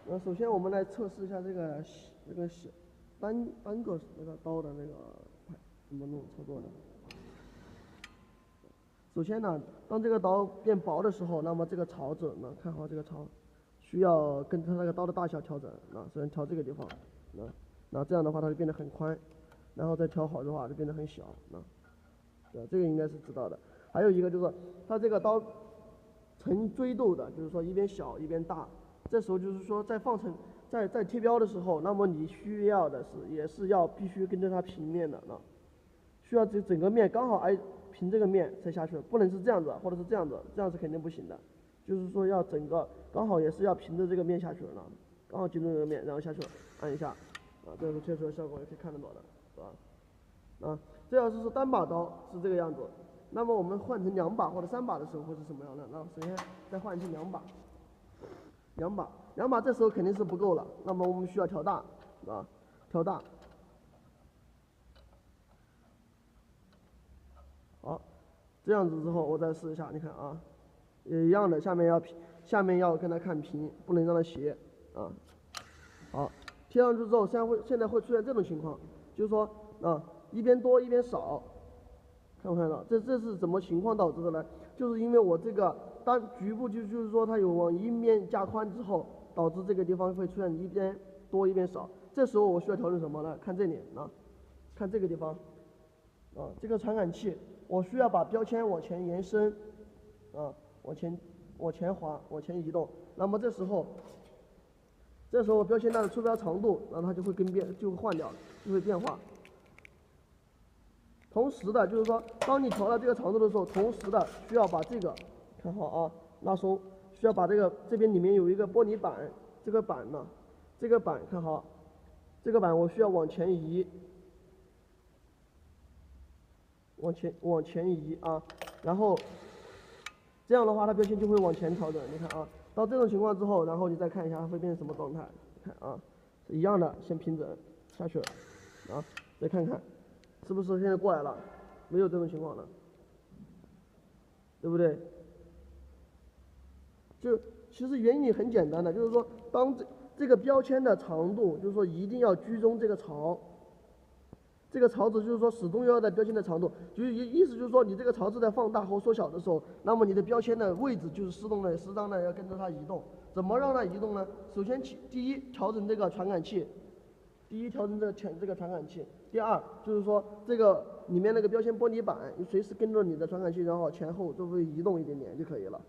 那首先我们来测试一下这个单个那个刀的那个怎么弄操作的。首先呢，当这个刀变薄的时候，那么这个槽子呢，看好这个槽，需要跟它那个刀的大小调整。首先调这个地方，那这样的话它就变得很宽，然后再调好的话就变得很小。对，这个应该是知道的。还有一个就是它这个刀呈锥斗的，就是说一边小一边大。这时候就是说在贴标的时候，那么你需要的也是要必须跟着它平面的需要整个面刚好平这个面才下去，不能是这样子或者是这样子，这样是肯定不行的。就是说要整个刚好也是要平着这个面下去了，刚好紧住这个面，然后下去按一下，这样贴出的效果也可以看得到的，是吧？这要是单把刀是这个样子，那么我们换成2把或者3把的时候会是什么样的？首先再换成2把，这时候肯定是不够了，那么我们需要调大，调大。好，这样子之后我再试一下，你看也一样的，下面要跟它看平，不能让它斜好，贴上去之后，现在会出现这种情况，就是说一边多一边少，看不看到？这是怎么情况导致的呢？就是因为我这个局部就是说它有往一面加宽之后，导致这个地方会出现一边多一边少。这时候我需要调整什么呢？看这里看这个地方这个传感器，我需要把标签往前延伸往前滑，往前移动。那么这时候标签带的出标长度，然后它就会换掉，就会变化。同时的，就是说，当你调到这个长度的时候，同时的需要把这个看好拉松，需要把这边里面有一个玻璃板，这个板看好，这个板我需要往前移，往前移然后这样的话，它标签就会往前调整。你看到这种情况之后，然后你再看一下它会变成什么状态。看是一样的，先平整下去了再看看是不是现在过来了，没有这种情况了，对不对？其实原理很简单的，就是说当这个标签的长度，就是说一定要居中这个槽。这个槽子就是说始终要在标签的长度，就是意思就是说你这个槽子在放大或缩小的时候，那么你的标签的位置就是适当的要跟着它移动。怎么让它移动呢？首先第一调整这个传感器，这个传感器。第二就是说这个里面那个标签玻璃板，你随时跟着你的传感器，然后前后都会移动一点点就可以了。